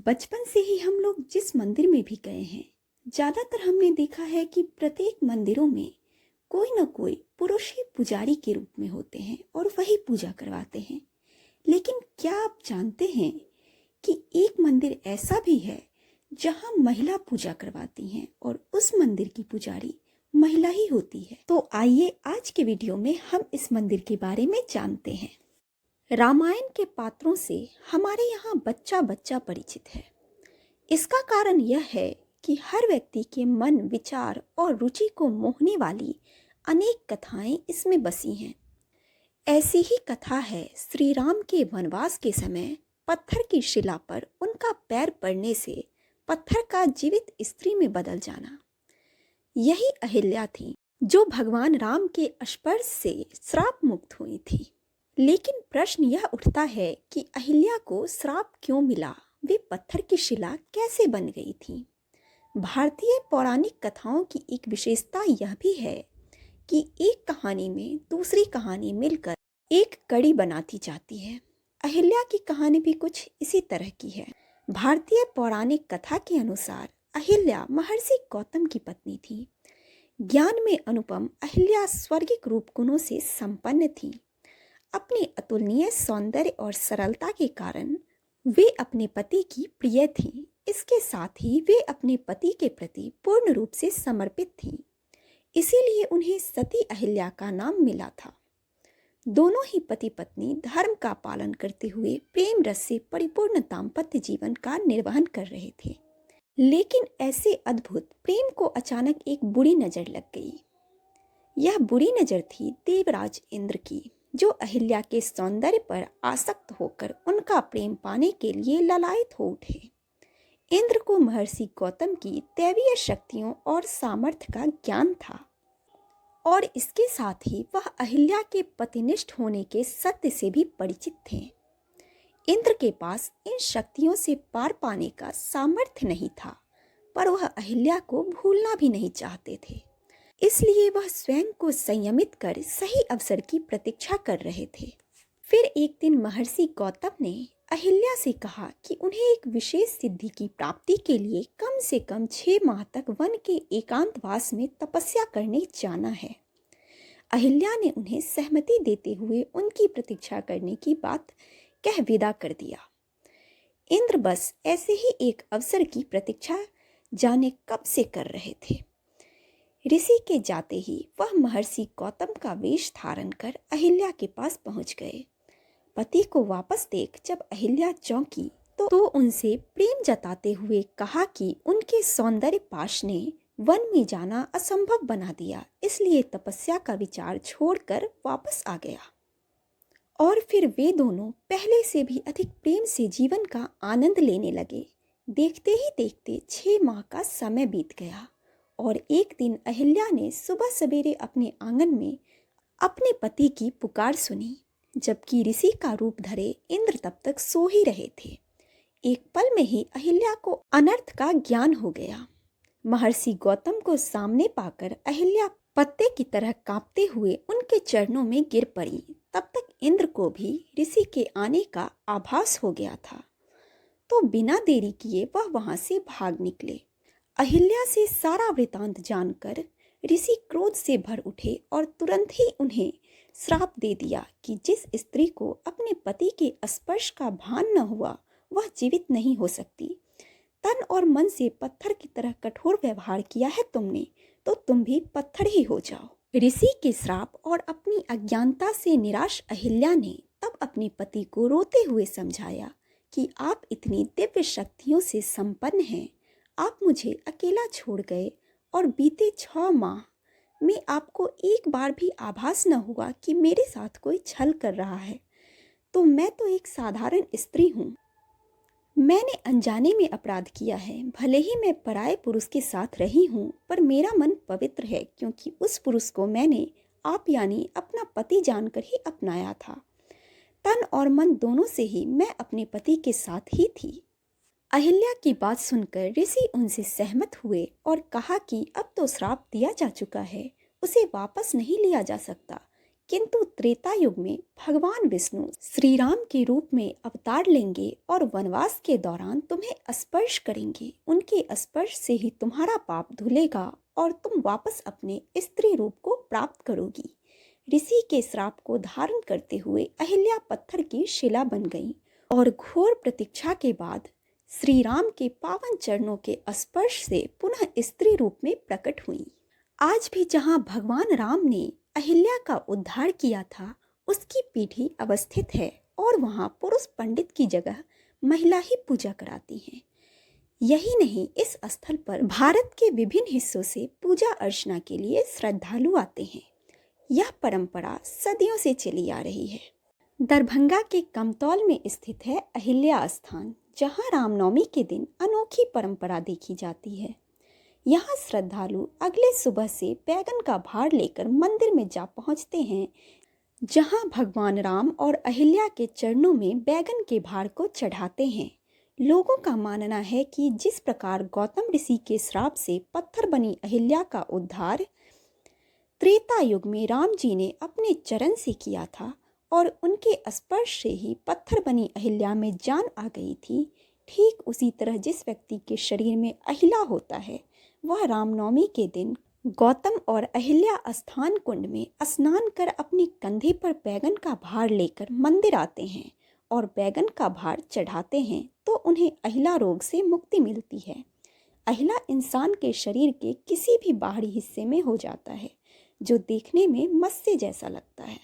बचपन से ही हम लोग जिस मंदिर में भी गए हैं, ज्यादातर हमने देखा है कि प्रत्येक मंदिरों में कोई ना कोई पुरुष ही पुजारी के रूप में होते हैं और वही पूजा करवाते हैं। लेकिन क्या आप जानते हैं कि एक मंदिर ऐसा भी है जहां महिला पूजा करवाती हैं और उस मंदिर की पुजारी महिला ही होती है। तो आइए आज के वीडियो में हम इस मंदिर के बारे में जानते हैं। रामायण के पात्रों से हमारे यहाँ बच्चा बच्चा परिचित है। इसका कारण यह है कि हर व्यक्ति के मन, विचार और रुचि को मोहने वाली अनेक कथाएं इसमें बसी हैं। ऐसी ही कथा है श्री राम के वनवास के समय पत्थर की शिला पर उनका पैर पड़ने से पत्थर का जीवित स्त्री में बदल जाना। यही अहिल्या थी जो भगवान राम के स्पर्श से श्राप मुक्त हुई थी। लेकिन प्रश्न यह उठता है कि अहिल्या को श्राप क्यों मिला, वे पत्थर की शिला कैसे बन गई थी। भारतीय पौराणिक कथाओं की एक विशेषता यह भी है कि एक कहानी में दूसरी कहानी मिलकर एक कड़ी बनाती जाती है। अहिल्या की कहानी भी कुछ इसी तरह की है। भारतीय पौराणिक कथा के अनुसार अहिल्या महर्षि गौतम की पत्नी थी। ज्ञान में अनुपम अहिल्या स्वर्गिक रूप गुणों से संपन्न थी। अपने अतुलनीय सौंदर्य और सरलता के कारण वे अपने पति की प्रिय थीं। इसके साथ ही वे अपने पति के प्रति पूर्ण रूप से समर्पित थीं। इसीलिए उन्हें सती अहिल्या का नाम मिला था। दोनों ही पति पत्नी धर्म का पालन करते हुए प्रेम रस से परिपूर्ण दाम्पत्य जीवन का निर्वहन कर रहे थे। लेकिन ऐसे अद्भुत प्रेम को अचानक एक बुरी नजर लग गई। यह बुरी नजर थी देवराज इंद्र की, जो अहिल्या के सौंदर्य पर आसक्त होकर उनका प्रेम पाने के लिए ललायत हो उठे। इंद्र को महर्षि गौतम की दैवीय शक्तियों और सामर्थ्य का ज्ञान था और इसके साथ ही वह अहिल्या के पतिनिष्ठ होने के सत्य से भी परिचित थे। इंद्र के पास इन शक्तियों से पार पाने का सामर्थ्य नहीं था, पर वह अहिल्या को भूलना भी नहीं चाहते थे। इसलिए वह स्वयं को संयमित कर सही अवसर की प्रतीक्षा कर रहे थे। फिर एक दिन महर्षि गौतम ने अहिल्या से कहा कि उन्हें एक विशेष सिद्धि की प्राप्ति के लिए कम से कम 6 माह तक वन के एकांतवास में तपस्या करने जाना है। अहिल्या ने उन्हें सहमति देते हुए उनकी प्रतीक्षा करने की बात कह विदा कर दिया। इंद्र बस ऐसे ही एक अवसर की प्रतीक्षा जाने कब से कर रहे थे। ऋषि के जाते ही वह महर्षि गौतम का वेश धारण कर अहिल्या के पास पहुंच गए। पति को वापस देख जब अहिल्या चौंकी तो उनसे प्रेम जताते हुए कहा कि उनके सौंदर्य पाश ने वन में जाना असंभव बना दिया, इसलिए तपस्या का विचार छोड़कर वापस आ गया। और फिर वे दोनों पहले से भी अधिक प्रेम से जीवन का आनंद लेने लगे। देखते ही देखते 6 माह का समय बीत गया और एक दिन अहिल्या ने सुबह सवेरे अपने आंगन में अपने पति की पुकार सुनी, जबकि ऋषि का रूप धरे इंद्र तब तक सो ही रहे थे। एक पल में ही अहिल्या को अनर्थ का ज्ञान हो गया। महर्षि गौतम को सामने पाकर अहिल्या पत्ते की तरह कांपते हुए उनके चरणों में गिर पड़ी। तब तक इंद्र को भी ऋषि के आने का आभास हो गया था, तो बिना देरी किए वह वहां से भाग निकले। अहिल्या से सारा वृतांत जानकर ऋषि क्रोध से भर उठे और तुरंत ही उन्हें श्राप दे दिया कि जिस स्त्री को अपने पति के स्पर्श का भान न हुआ वह जीवित नहीं हो सकती। तन और मन से पत्थर की तरह कठोर व्यवहार किया है तुमने, तो तुम भी पत्थर ही हो जाओ। ऋषि के श्राप और अपनी अज्ञानता से निराश अहिल्या ने तब अपने पति को रोते हुए समझाया कि आप इतनी दिव्य शक्तियों से संपन्न हैं, आप मुझे अकेला छोड़ गए और बीते 6 माह में आपको एक बार भी आभास न हुआ कि मेरे साथ कोई छल कर रहा है। तो मैं तो एक साधारण स्त्री हूँ। मैंने अनजाने में अपराध किया है। भले ही मैं पराये पुरुष के साथ रही हूँ, पर मेरा मन पवित्र है, क्योंकि उस पुरुष को मैंने आप यानी अपना पति जानकर ही अपनाया था। तन और मन दोनों से ही मैं अपने पति के साथ ही थी। अहिल्या की बात सुनकर ऋषि उनसे सहमत हुए और कहा कि अब तो श्राप दिया जा चुका है, उसे वापस नहीं लिया जा सकता। किंतु त्रेता युग में भगवान विष्णु श्री राम के रूप में अवतार लेंगे और वनवास के दौरान तुम्हें स्पर्श करेंगे। उनके स्पर्श से ही तुम्हारा पाप धुलेगा और तुम वापस अपने स्त्री रूप को प्राप्त करोगी। ऋषि के श्राप को धारण करते हुए अहिल्या पत्थर की शिला बन गई और घोर प्रतीक्षा के बाद श्री राम के पावन चरणों के स्पर्श से पुनः स्त्री रूप में प्रकट हुई। आज भी जहाँ भगवान राम ने अहिल्या का उद्धार किया था उसकी पीढ़ी अवस्थित है और वहाँ पुरुष पंडित की जगह महिला ही पूजा कराती हैं। यही नहीं, इस स्थल पर भारत के विभिन्न हिस्सों से पूजा अर्चना के लिए श्रद्धालु आते हैं। यह परंपरा सदियों से चली आ रही है। दरभंगा के कमतौल में स्थित है अहिल्या स्थान, जहाँ रामनवमी के दिन अनोखी परंपरा देखी जाती है। यहाँ श्रद्धालु अगले सुबह से बैगन का भार लेकर मंदिर में जा पहुँचते हैं, जहाँ भगवान राम और अहिल्या के चरणों में बैगन के भार को चढ़ाते हैं। लोगों का मानना है कि जिस प्रकार गौतम ऋषि के श्राप से पत्थर बनी अहिल्या का उद्धार त्रेता युग में राम जी ने अपने चरण से किया था और उनके स्पर्श से ही पत्थर बनी अहिल्या में जान आ गई थी, ठीक उसी तरह जिस व्यक्ति के शरीर में अहिला होता है वह रामनवमी के दिन गौतम और अहिल्या स्थान कुंड में स्नान कर अपने कंधे पर बैगन का भार लेकर मंदिर आते हैं और बैगन का भार चढ़ाते हैं तो उन्हें अहिला रोग से मुक्ति मिलती है। अहिला इंसान के शरीर के किसी भी बाहरी हिस्से में हो जाता है जो देखने में मत्स्य जैसा लगता है।